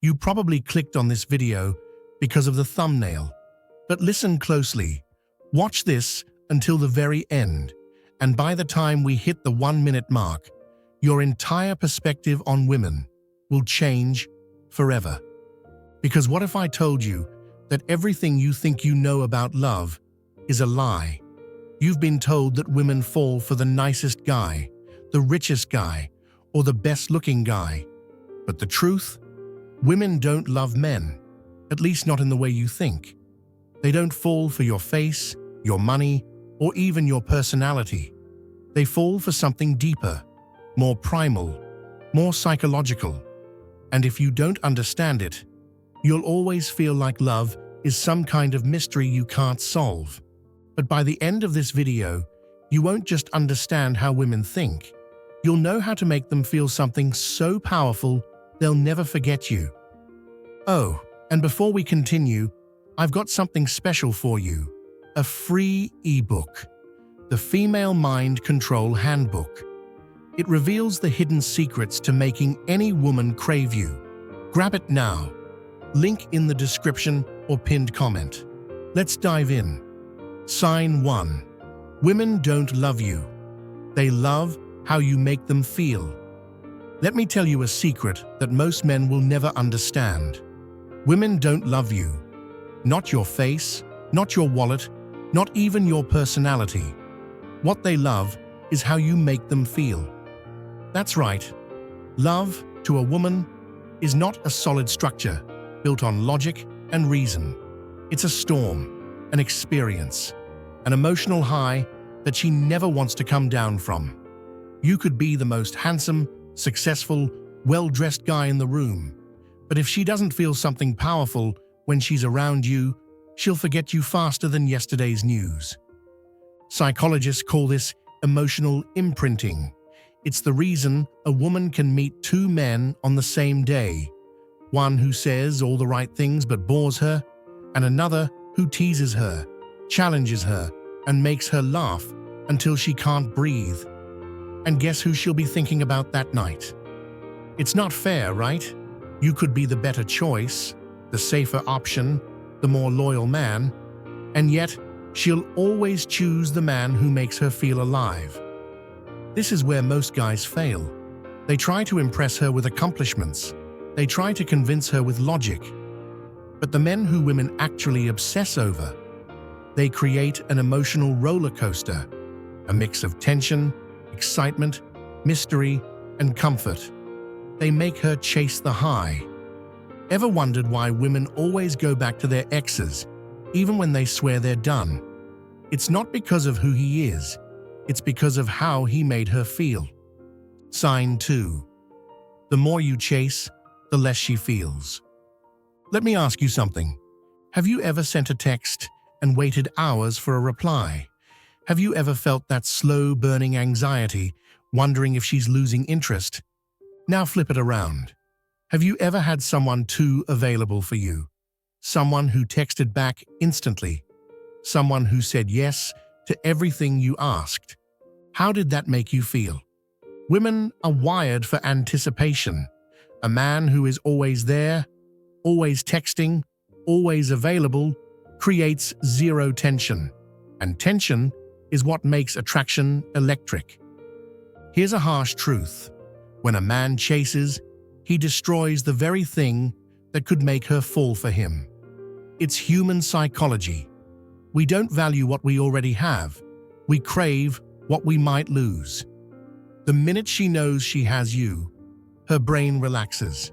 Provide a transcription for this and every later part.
You probably clicked on this video because of the thumbnail. But listen closely. Watch this until the very end. And by the time we hit the 1-minute mark, your entire perspective on women will change forever. Because what if I told you that everything you think you know about love is a lie? You've been told that women fall for the nicest guy, the richest guy, or the best-looking guy. But the truth? Women don't love men, at least not in the way you think. They don't fall for your face, your money, or even your personality. They fall for something deeper, more primal, more psychological. And if you don't understand it, you'll always feel like love is some kind of mystery you can't solve. But by the end of this video, you won't just understand how women think. You'll know how to make them feel something so powerful they'll never forget you. Oh, and before we continue, I've got something special for you. A free ebook. The Female Mind Control Handbook. It reveals the hidden secrets to making any woman crave you. Grab it now. Link in the description or pinned comment. Let's dive in. Sign 1. Women don't love you. They love how you make them feel. Let me tell you a secret that most men will never understand. Women don't love you. Not your face, not your wallet, not even your personality. What they love is how you make them feel. That's right. Love, to a woman, is not a solid structure built on logic and reason. It's a storm, an experience, an emotional high that she never wants to come down from. You could be the most handsome, successful, well-dressed guy in the room, but if she doesn't feel something powerful when she's around you, she'll forget you faster than yesterday's news. Psychologists call this emotional imprinting. It's the reason a woman can meet 2 men on the same day, one who says all the right things but bores her, and another who teases her, challenges her, and makes her laugh until she can't breathe. And guess who she'll be thinking about that night? It's not fair, right? You could be the better choice, the safer option, the more loyal man, and yet she'll always choose the man who makes her feel alive. This is where most guys fail. They try to impress her with accomplishments. They try to convince her with logic. But the men who women actually obsess over, they create an emotional roller coaster, a mix of tension, excitement, mystery, and comfort. They make her chase the high. Ever wondered why women always go back to their exes, even when they swear they're done? It's not because of who he is. It's because of how he made her feel. Sign 2. The more you chase, the less she feels. Let me ask you something. Have you ever sent a text and waited hours for a reply? Have you ever felt that slow burning anxiety, wondering if she's losing interest? Now flip it around. Have you ever had someone too available for you? Someone who texted back instantly? Someone who said yes to everything you asked? How did that make you feel? Women are wired for anticipation. A man who is always there, always texting, always available, creates zero tension. And tension is what makes attraction electric. Here's a harsh truth. When a man chases, he destroys the very thing that could make her fall for him. It's human psychology. We don't value what we already have. We crave what we might lose. The minute she knows she has you, her brain relaxes.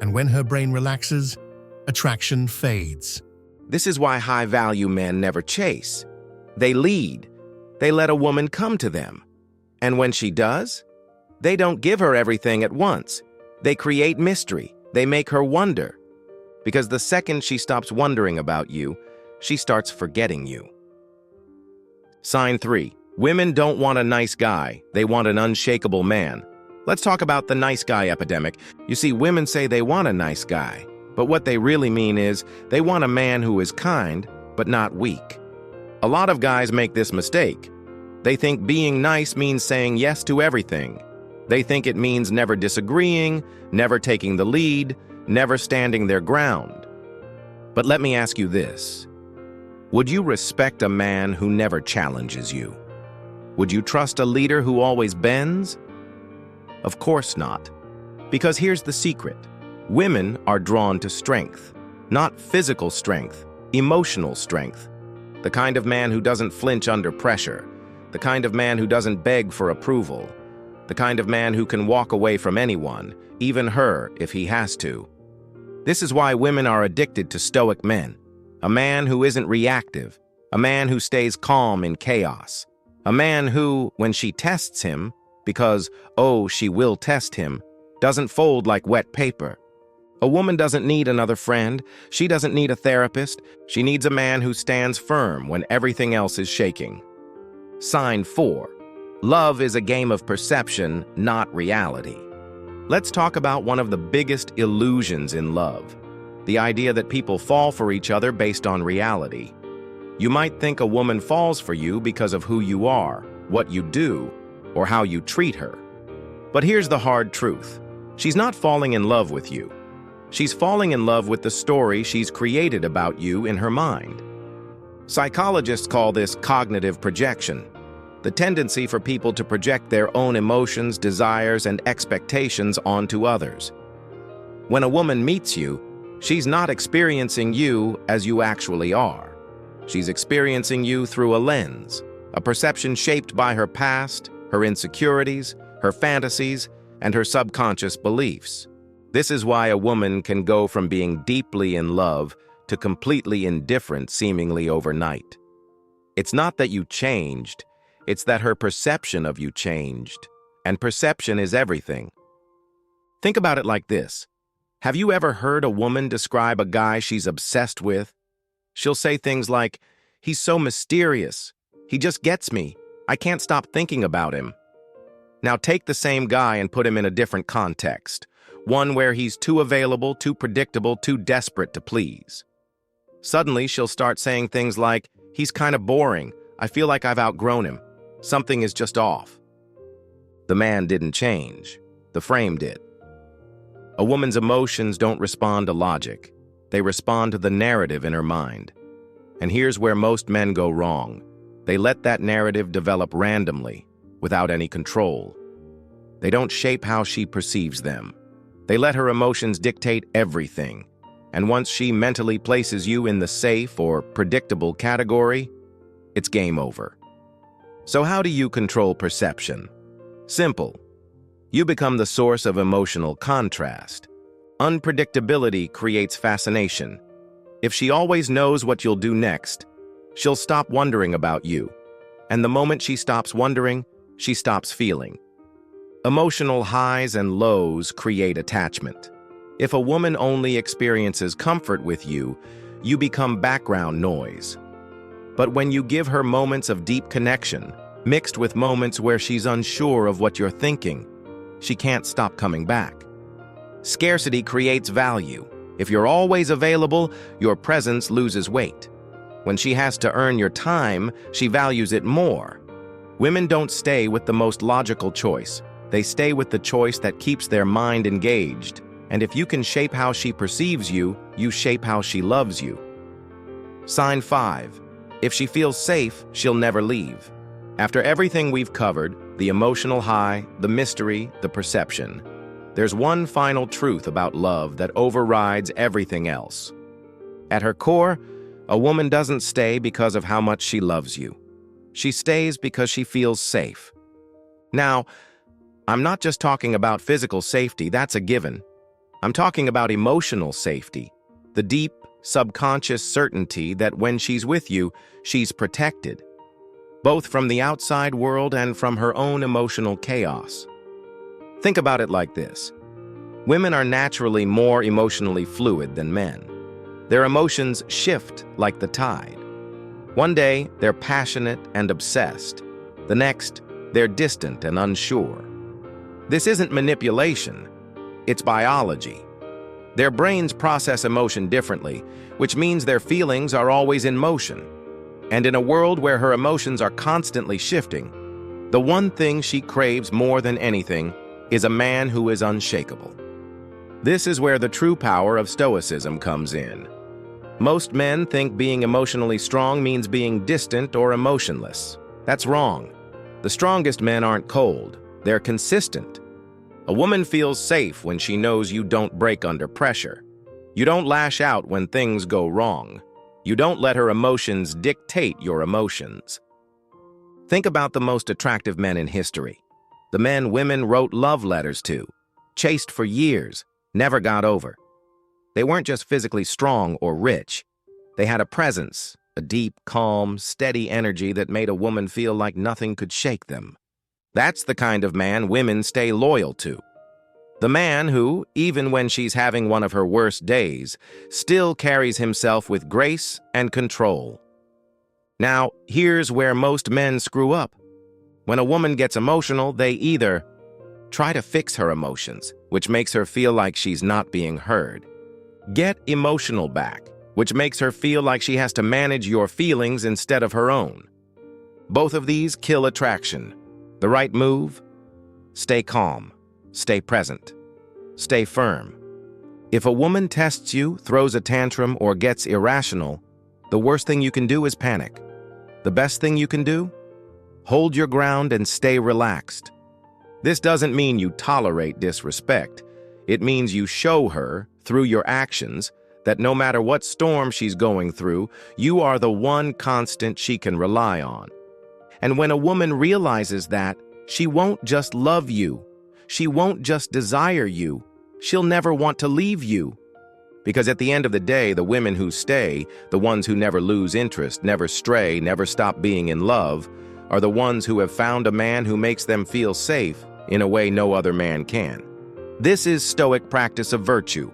And when her brain relaxes, attraction fades. This is why high-value men never chase. They lead. They let a woman come to them. And when she does, they don't give her everything at once. They create mystery. They make her wonder. Because the second she stops wondering about you, she starts forgetting you. Sign 3. Women don't want a nice guy. They want an unshakable man. Let's talk about the nice guy epidemic. You see, women say they want a nice guy, but what they really mean is they want a man who is kind, but not weak. A lot of guys make this mistake. They think being nice means saying yes to everything. They think it means never disagreeing, never taking the lead, never standing their ground. But let me ask you this. Would you respect a man who never challenges you? Would you trust a leader who always bends? Of course not. Because here's the secret. Women are drawn to strength. Not physical strength, emotional strength. The kind of man who doesn't flinch under pressure. The kind of man who doesn't beg for approval. The kind of man who can walk away from anyone, even her, if he has to. This is why women are addicted to stoic men. A man who isn't reactive. A man who stays calm in chaos. A man who, when she tests him, because, oh, she will test him, doesn't fold like wet paper. A woman doesn't need another friend. She doesn't need a therapist. She needs a man who stands firm when everything else is shaking. Sign 4. Love is a game of perception, not reality. Let's talk about one of the biggest illusions in love. The idea that people fall for each other based on reality. You might think a woman falls for you because of who you are, what you do, or how you treat her. But here's the hard truth. She's not falling in love with you. She's falling in love with the story she's created about you in her mind. Psychologists call this cognitive projection, the tendency for people to project their own emotions, desires, and expectations onto others. When a woman meets you, she's not experiencing you as you actually are. She's experiencing you through a lens, a perception shaped by her past, her insecurities, her fantasies, and her subconscious beliefs. This is why a woman can go from being deeply in love to completely indifferent seemingly overnight. It's not that you changed, it's that her perception of you changed. And perception is everything. Think about it like this. Have you ever heard a woman describe a guy she's obsessed with? She'll say things like, "He's so mysterious. He just gets me. I can't stop thinking about him." Now take the same guy and put him in a different context. One where he's too available, too predictable, too desperate to please. Suddenly, she'll start saying things like, "He's kind of boring. I feel like I've outgrown him. Something is just off." The man didn't change. The frame did. A woman's emotions don't respond to logic. They respond to the narrative in her mind. And here's where most men go wrong. They let that narrative develop randomly, without any control. They don't shape how she perceives them. They let her emotions dictate everything. And once she mentally places you in the safe or predictable category, it's game over. So how do you control perception? Simple. You become the source of emotional contrast. Unpredictability creates fascination. If she always knows what you'll do next, she'll stop wondering about you. And the moment she stops wondering, she stops feeling. Emotional highs and lows create attachment. If a woman only experiences comfort with you, you become background noise. But when you give her moments of deep connection, mixed with moments where she's unsure of what you're thinking, she can't stop coming back. Scarcity creates value. If you're always available, your presence loses weight. When she has to earn your time, she values it more. Women don't stay with the most logical choice. They stay with the choice that keeps their mind engaged. And if you can shape how she perceives you, you shape how she loves you. Sign 5. If she feels safe, she'll never leave. After everything we've covered, the emotional high, the mystery, the perception, there's one final truth about love that overrides everything else. At her core, a woman doesn't stay because of how much she loves you. She stays because she feels safe. Now, I'm not just talking about physical safety, that's a given. I'm talking about emotional safety, the deep, subconscious certainty that when she's with you, she's protected, both from the outside world and from her own emotional chaos. Think about it like this. Women are naturally more emotionally fluid than men. Their emotions shift like the tide. One day, they're passionate and obsessed. The next, they're distant and unsure. This isn't manipulation, it's biology. Their brains process emotion differently, which means their feelings are always in motion. And in a world where her emotions are constantly shifting, the one thing she craves more than anything is a man who is unshakable. This is where the true power of Stoicism comes in. Most men think being emotionally strong means being distant or emotionless. That's wrong. The strongest men aren't cold, they're consistent. A woman feels safe when she knows you don't break under pressure. You don't lash out when things go wrong. You don't let her emotions dictate your emotions. Think about the most attractive men in history. The men women wrote love letters to, chased for years, never got over. They weren't just physically strong or rich. They had a presence, a deep, calm, steady energy that made a woman feel like nothing could shake them. That's the kind of man women stay loyal to. The man who, even when she's having one of her worst days, still carries himself with grace and control. Now, here's where most men screw up. When a woman gets emotional, they either try to fix her emotions, which makes her feel like she's not being heard. Get emotional back, which makes her feel like she has to manage your feelings instead of her own. Both of these kill attraction. The right move? Stay calm. Stay present. Stay firm. If a woman tests you, throws a tantrum, or gets irrational, the worst thing you can do is panic. The best thing you can do? Hold your ground and stay relaxed. This doesn't mean you tolerate disrespect. It means you show her, through your actions, that no matter what storm she's going through, you are the one constant she can rely on. And when a woman realizes that, she won't just love you. She won't just desire you. She'll never want to leave you. Because at the end of the day, the women who stay, the ones who never lose interest, never stray, never stop being in love, are the ones who have found a man who makes them feel safe in a way no other man can. This is Stoic practice of virtue.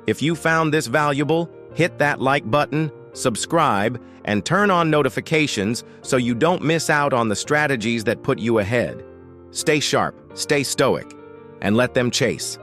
If you found this valuable, hit that like button, subscribe, and turn on notifications so you don't miss out on the strategies that put you ahead. Stay sharp, stay stoic, and let them chase.